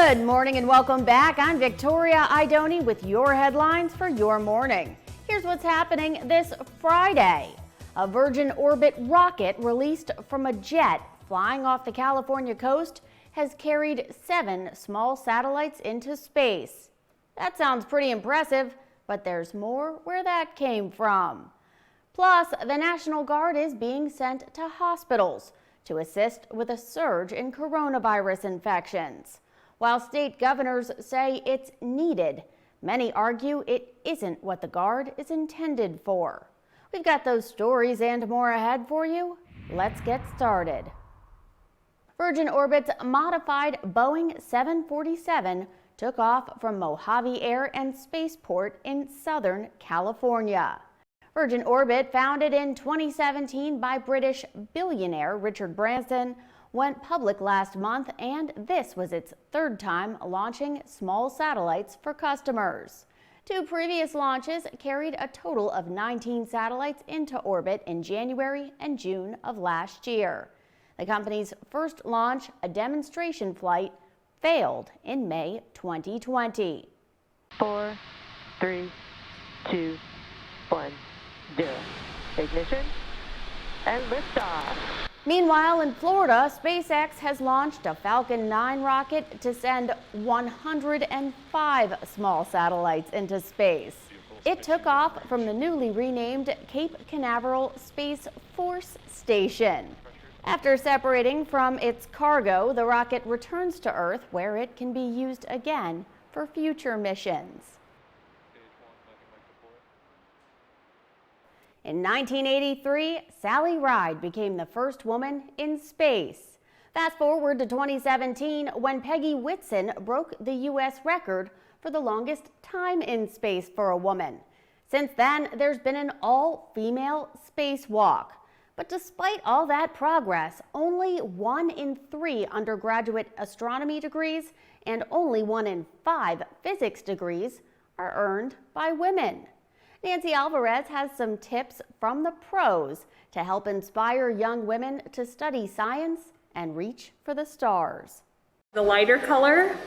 Good morning and welcome back. I'm Victoria Idoni with your headlines for your morning. Here's what's happening this Friday. A Virgin Orbit rocket released from a jet flying off the California coast has carried 7 small satellites into space. That sounds pretty impressive, but there's more where that came from. Plus, the National Guard is being sent to hospitals to assist with a surge in coronavirus infections. While state governors say it's needed, many argue it isn't what the Guard is intended for. We've got those stories and more ahead for you. Let's get started. Virgin Orbit's modified Boeing 747 took off from Mojave Air and Spaceport in Southern California. Virgin Orbit, founded in 2017 by British billionaire Richard Branson, went public last month, and this was its 3rd time launching small satellites for customers. 2 previous launches carried a total of 19 satellites into orbit in January and June of last year. The company's first launch, a demonstration flight, failed in May 2020. 4, 3, 2, 1, 0. Ignition and liftoff. Meanwhile, in Florida, SpaceX has launched a Falcon 9 rocket to send 105 small satellites into space. It took off from the newly renamed Cape Canaveral Space Force Station. After separating from its cargo, the rocket returns to Earth, where it can be used again for future missions. In 1983, Sally Ride became the first woman in space. Fast forward to 2017, when Peggy Whitson broke the U.S. record for the longest time in space for a woman. Since then, there's been an all-female spacewalk. But despite all that progress, only 1 in 3 undergraduate astronomy degrees and only 1 in 5 physics degrees are earned by women. Nancy Alvarez has some tips from the pros to help inspire young women to study science and reach for the stars. The lighter color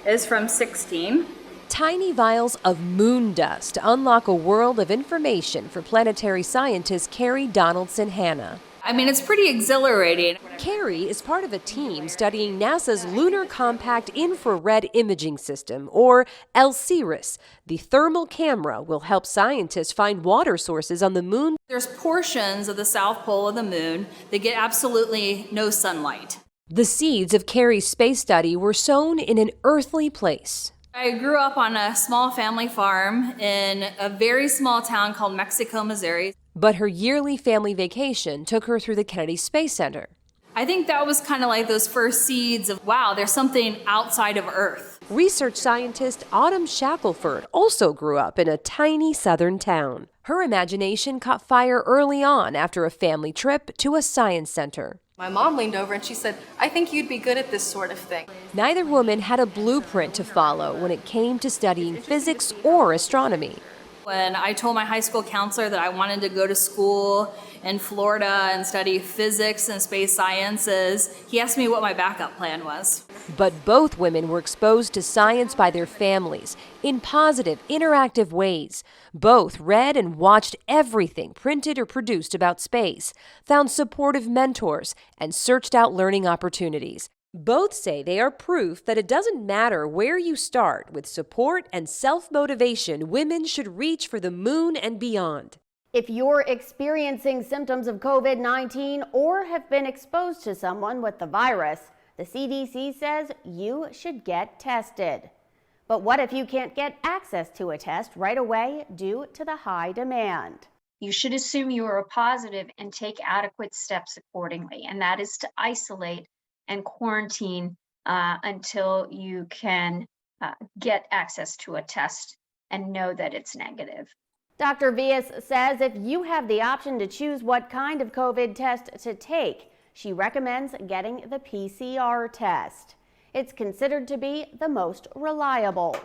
is from 16. Tiny vials of moon dust unlock a world of information for planetary scientist Carrie Donaldson-Hanna. I mean, it's pretty exhilarating. Carrie is part of a team studying NASA's Lunar Compact Infrared Imaging System, or LCIRIS. The thermal camera will help scientists find water sources on the moon. There's portions of the south pole of the moon that get absolutely no sunlight. The seeds of Carrie's space study were sown in an earthly place. I grew up on a small family farm in a very small town called Mexico, Missouri. But her yearly family vacation took her through the Kennedy Space Center. I think that was kind of like those first seeds of, wow, there's something outside of Earth. Research scientist Autumn Shackelford also grew up in a tiny southern town. Her imagination caught fire early on after a family trip to a science center. My mom leaned over and she said, "I think you'd be good at this sort of thing." Neither woman had a blueprint to follow when it came to studying physics or astronomy. When I told my high school counselor that I wanted to go to school in Florida and study physics and space sciences, he asked me what my backup plan was. But both women were exposed to science by their families in positive, interactive ways. Both read and watched everything printed or produced about space, found supportive mentors, and searched out learning opportunities. Both say they are proof that it doesn't matter where you start. With support and self-motivation, women should reach for the moon and beyond. If you're experiencing symptoms of COVID-19 or have been exposed to someone with the virus, the CDC says you should get tested. But what if you can't get access to a test right away due to the high demand? You should assume you are positive and take adequate steps accordingly, and that is to isolate and quarantine until you can get access to a test and know that it's negative. Dr. Vias says if you have the option to choose what kind of COVID test to take, she recommends getting the PCR test. It's considered to be the most reliable.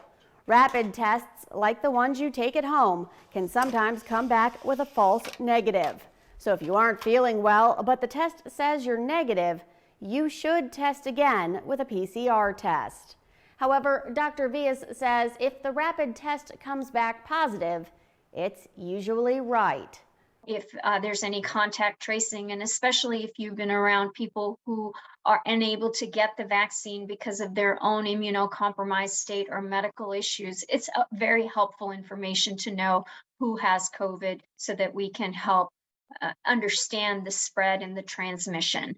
Rapid tests, like the ones you take at home, can sometimes come back with a false negative. So if you aren't feeling well, but the test says you're negative, you should test again with a PCR test. However, Dr. Villas says if the rapid test comes back positive, it's usually right. If there's any contact tracing, and especially if you've been around people who are unable to get the vaccine because of their own immunocompromised state or medical issues, it's very helpful information to know who has COVID so that we can help understand the spread and the transmission.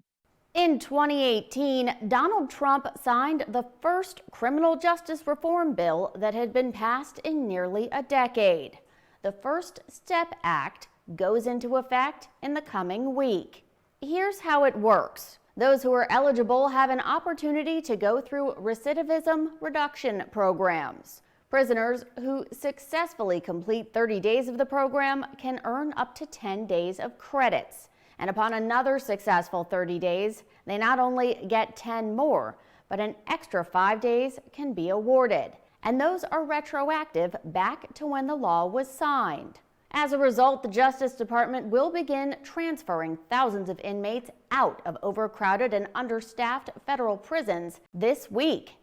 In 2018, Donald Trump signed the first criminal justice reform bill that had been passed in nearly a decade. The First Step Act goes into effect in the coming week. Here's how it works. Those who are eligible have an opportunity to go through recidivism reduction programs. Prisoners who successfully complete 30 days of the program can earn up to 10 days of credits. And upon another successful 30 days, they not only get 10 more, but an extra 5 days can be awarded. And those are retroactive back to when the law was signed. As a result, the Justice Department will begin transferring thousands of inmates out of overcrowded and understaffed federal prisons this week.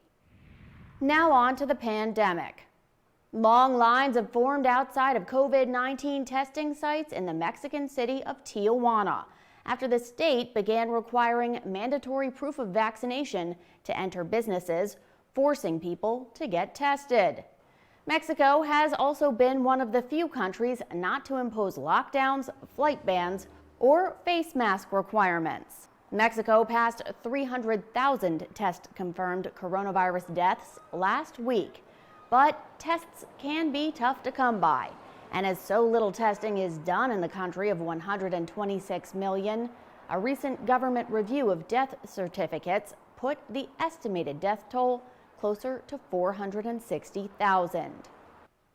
Now on to the pandemic. Long lines have formed outside of COVID-19 testing sites in the Mexican city of Tijuana after the state began requiring mandatory proof of vaccination to enter businesses, forcing people to get tested. Mexico has also been one of the few countries not to impose lockdowns, flight bans, or face mask requirements. Mexico passed 300,000 test-confirmed coronavirus deaths last week, but tests can be tough to come by. And as so little testing is done in the country of 126 million, a recent government review of death certificates put the estimated death toll closer to 460,000.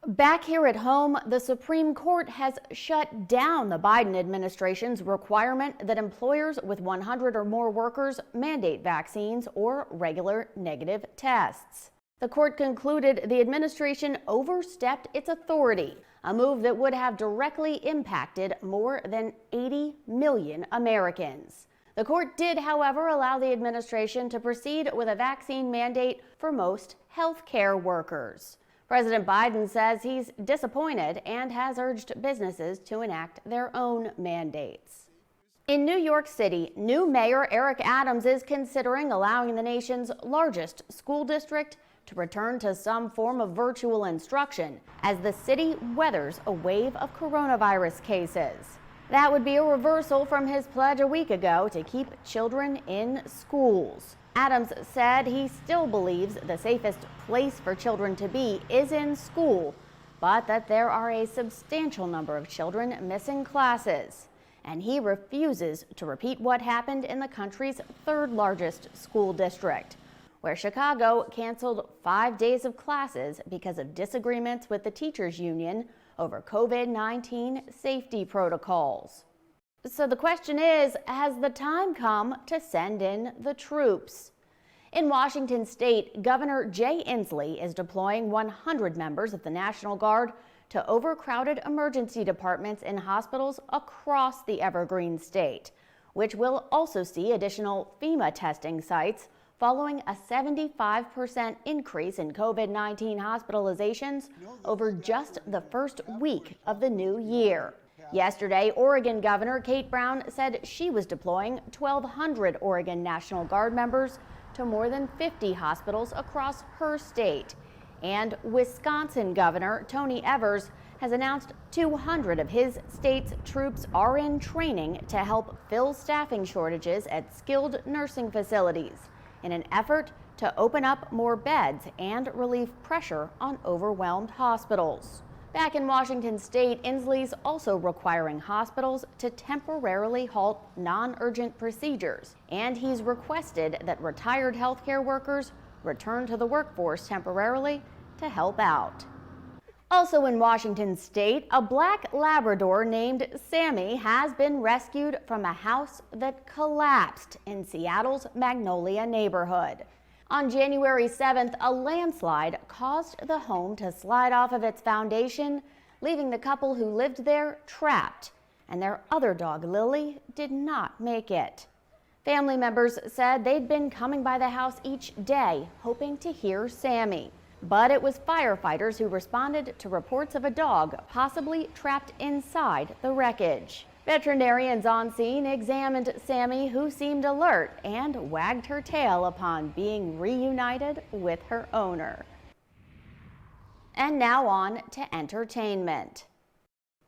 Back here at home, the Supreme Court has shut down the Biden administration's requirement that employers with 100 or more workers mandate vaccines or regular negative tests. The court concluded the administration overstepped its authority, a move that would have directly impacted more than 80 million Americans. The court did, however, allow the administration to proceed with a vaccine mandate for most healthcare workers. President Biden says he's disappointed and has urged businesses to enact their own mandates. In New York City, new Mayor Eric Adams is considering allowing the nation's largest school district to return to some form of virtual instruction as the city weathers a wave of coronavirus cases. That would be a reversal from his pledge a week ago to keep children in schools. Adams said he still believes the safest place for children to be is in school, but that there are a substantial number of children missing classes. And he refuses to repeat what happened in the country's third largest school district, where Chicago canceled 5 days of classes because of disagreements with the teachers' union over COVID-19 safety protocols. So the question is, has the time come to send in the troops? In Washington state, Governor Jay Inslee is deploying 100 members of the National Guard to overcrowded emergency departments in hospitals across the Evergreen state, which will also see additional FEMA testing sites following a 75% increase in COVID-19 hospitalizations over just the first week of the new year. Yesterday, Oregon Governor Kate Brown said she was deploying 1,200 Oregon National Guard members to more than 50 hospitals across her state. And Wisconsin Governor Tony Evers has announced 200 of his state's troops are in training to help fill staffing shortages at skilled nursing facilities in an effort to open up more beds and relieve pressure on overwhelmed hospitals. Back in Washington state, Inslee's also requiring hospitals to temporarily halt non-urgent procedures, and he's requested that retired healthcare workers return to the workforce temporarily to help out. Also in Washington state, a black Labrador named Sammy has been rescued from a house that collapsed in Seattle's Magnolia neighborhood. On January 7th, a landslide caused the home to slide off of its foundation, leaving the couple who lived there trapped, and their other dog, Lily, did not make it. Family members said they'd been coming by the house each day, hoping to hear Sammy. But it was firefighters who responded to reports of a dog possibly trapped inside the wreckage. Veterinarians on scene examined Sammy, who seemed alert and wagged her tail upon being reunited with her owner. And now on to entertainment.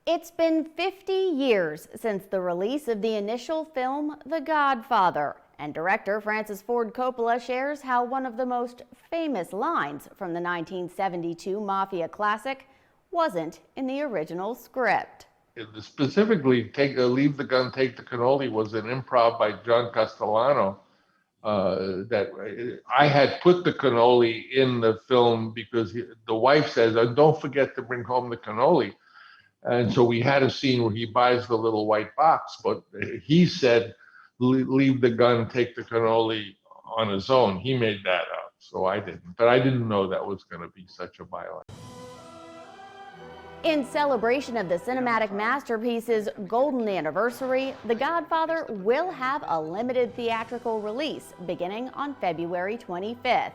It's been 50 years since the release of the initial film, The Godfather, and director Francis Ford Coppola shares how one of the most famous lines from the 1972 mafia classic wasn't in the original script. Specifically, leave the gun, take the cannoli was an improv by John Castellano. That I had put the cannoli in the film because the wife says, "Oh, don't forget to bring home the cannoli." And so we had a scene where he buys the little white box, but he said, "Leave the gun, take the cannoli" on his own. He made that up, so I didn't. But I didn't know that was going to be such a byline. In celebration of the cinematic masterpiece's golden anniversary, The Godfather will have a limited theatrical release beginning on February 25th.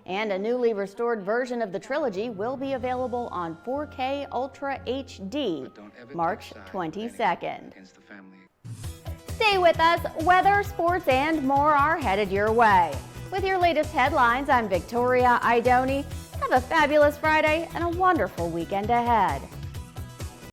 And a newly restored version of the trilogy will be available on 4K Ultra HD March 22nd. Stay with us. Weather, sports, and more are headed your way. With your latest headlines, I'm Victoria Idoni. Have a fabulous Friday and a wonderful weekend ahead.